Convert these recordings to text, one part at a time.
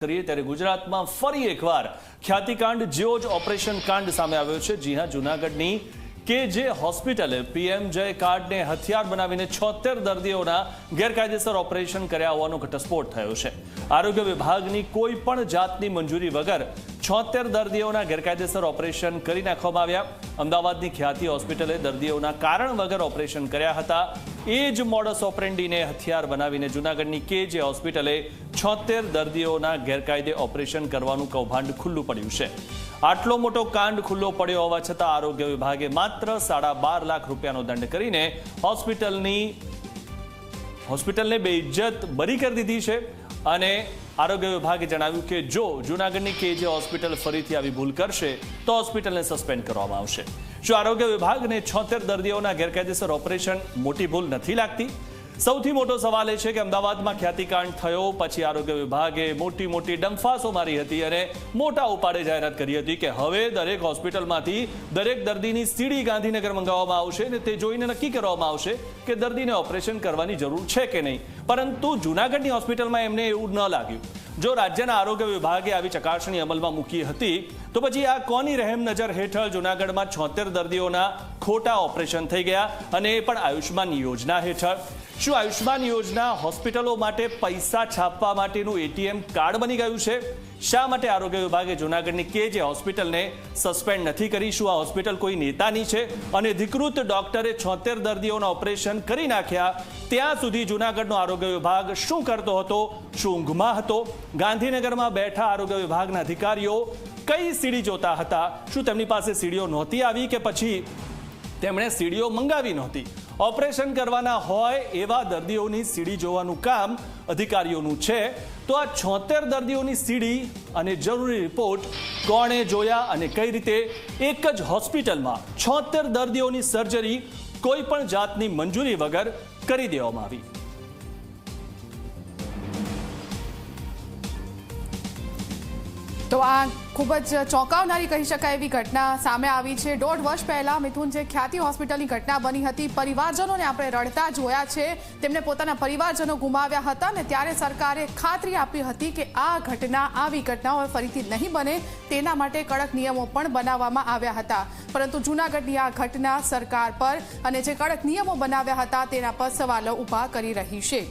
કરીએ ત્યારે ગુજરાતમાં ફરી એકવાર ખ્યાતિકાંડ જેવો જ ઓપરેશન કાંડ સામે આવ્યો છે। જી હા, જૂનાગઢની કેજે હોસ્પિટલે પીએમજય કાર્ડને હથિયાર બનાવીને 76 દર્દીઓના ગેરકાયદેસર ઓપરેશન કર્યા હોવાનો ઘટસ્ફોટ થયો છે। આરોગ્ય વિભાગની કોઈ પણ જાતની મંજૂરી વગર 76 દર્દીઓના ગેરકાયદેસર ઓપરેશન કરી નાખવામાં આવ્યા। અમદાવાદની ખ્યાતિ હોસ્પિટલે દર્દીઓના કારણ વગર ઓપરેશન કર્યા હતા। એ જ મોડસ ઓપરેન્ડીને હથિયાર બનાવીને જૂનાગઢની કેજે હોસ્પિટલે 76 દર્દીઓના ગેરકાયદે ઓપરેશન કરવાનું કૌભાંડ ખુલ્લું પડ્યું છે। આટલો મોટો કાંડ ખુલ્લો પડ્યો હોવા છતાં આરોગ્ય વિભાગે માત્ર 12.5 લાખ રૂપિયાનો દંડ કરીને હોસ્પિટલને બેઇજ્જત બરી કરી દીધી છે। અને આરોગ્ય વિભાગે જણાવ્યું કે જો જૂનાગઢની કેજે હોસ્પિટલ ફરીથી આવી ભૂલ કરશે તો હોસ્પિટલને સસ્પેન્ડ કરવામાં આવશે। શું આરોગ્ય વિભાગને 76 દર્દીઓના ગેરકાયદેસર ઓપરેશન મોટી ભૂલ નથી લાગતી? સૌથી મોટો સવાલ એ છે કે અમદાવાદમાં ખ્યાતિકાંડ થયો પછી આરોગ્ય વિભાગે મોટી ડંફાસો મારી હતી અને મોટા ઉપાડે જાહેરાત કરી હતી કે હવે દરેક હોસ્પિટલમાંથી દરેક દર્દીની સીડી ગાંધીનગર મંગાવવામાં આવશે અને તે જોઈને નક્કી કરવામાં આવશે કે દર્દીને ઓપરેશન કરવાની જરૂર છે કે નહીં। પરંતુ જૂનાગઢની હોસ્પિટલમાં એમને એવું ન લાગ્યું। જો રાજ્યના આરોગ્ય વિભાગે આવી ચકાસણી અમલમાં મૂકી હતી તો પછી આ કોની રહેમ નજર હેઠળ જૂનાગઢમાં 76 દર્દીઓના ખોટા ઓપરેશન થઈ ગયા અને એ પણ આયુષ્માન યોજના હેઠળ? શું આયુષ્માન યોજના હોસ્પિટલો માટે પૈસા છાપવા માટેનું એટીએમ કાર્ડ બની ગયું છે? શા માટે આરોગ્ય વિભાગે જૂનાગઢની કેજે હોસ્પિટલને સસ્પેન્ડ નથી કરી? શું આ હોસ્પિટલ કોઈ નેતાની છે? અને અધિકૃત ડોક્ટરે 76 દર્દીઓના ઓપરેશન કરી નાખ્યા ત્યાં સુધી જૂનાગઢનો આરોગ્ય વિભાગ શું કરતો હતો? શું ઊંઘમાં હતો? ગાંધીનગરમાં બેઠા આરોગ્ય વિભાગના અધિકારીઓ કઈ સીડી જોતા હતા? શું તેમની પાસે સીડીઓ નહોતી આવી કે પછી તેમણે સીડીઓ મંગાવી નહોતી? ઓપરેશન કરવાના હોય એવા દર્દીઓની સીડી જોવાનું કામ અધિકારીઓનું છે તો આ 76 દર્દીઓની સીડી અને જરૂરી રિપોર્ટ કોણે જોયા અને કઈ રીતે એક જ હોસ્પિટલમાં 76 દર્દીઓની સર્જરી કોઈ પણ જાતની મંજૂરી વગર કરી દેવામાં આવી? તો આ ખૂબ જ ચોંકાવનારી કહી શકાય એવી ઘટના સામે આવી છે। 1.5 વર્ષ પહેલા મિથુન જે ખ્યાતિ હોસ્પિટલની ઘટના બની હતી, પરિવારજનોને આપણે રડતા જોયા છે, તેમને પોતાના પરિવારજનો ગુમાવ્યા હતા ને ત્યારે સરકારે ખાતરી આપી હતી કે આવી ઘટનાઓ ફરીથી નહીં બને તેના માટે કડક નિયમો પણ બનાવવામાં આવ્યા હતા। પરંતુ જૂનાગઢની આ ઘટના સરકાર પર અને જે કડક નિયમો બનાવ્યા હતા તેના પર સવાલો ઊભા કરી રહી છે।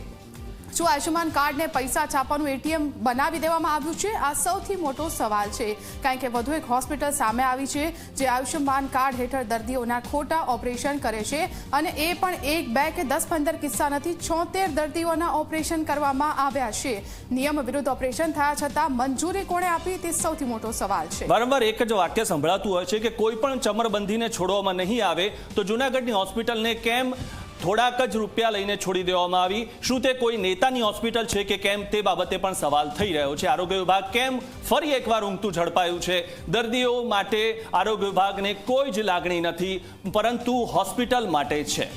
શું આયુષ્માન કાર્ડને પૈસા છાપવાનું એટીએમ બનાવી દેવામાં આવ્યું છે? આ સૌથી મોટો સવાલ છે, કારણ કે વધુ એક હોસ્પિટલ સામે આવી છે જે આયુષ્માન કાર્ડ હેઠળ દર્દીઓના ખોટા ઓપરેશન કરે છે અને એ પણ 1, 2 કે 10-15 કિસ્સા નથી, 76 દર્દીઓના ઓપરેશન કરવામાં આવ્યા છે। નિયમ વિરુદ્ધ ઓપરેશન થયા છતાં મંજૂરી કોણે આપી તે સૌથી મોટો સવાલ છે। વારંવાર એક જ વાક્ય સંભળાતું હોય છે કે કોઈ પણ ચમરબંધીને છોડવામાં નહીં આવે તો જૂનાગઢની હોસ્પિટલને કેમ થોડાક જ રૂપિયા લઈને છોડી દેવામાં આવી? શું તે કોઈ નેતાની હોસ્પિટલ છે કે કેમ તે બાબતે પણ સવાલ થઈ રહ્યો છે। આરોગ્ય વિભાગ કેમ ફરી એકવાર ઊંઘતું ઝડપાયું છે? દર્દીઓ માટે આરોગ્ય વિભાગને કોઈ જ લાગણી નથી પરંતુ હોસ્પિટલ માટે છે।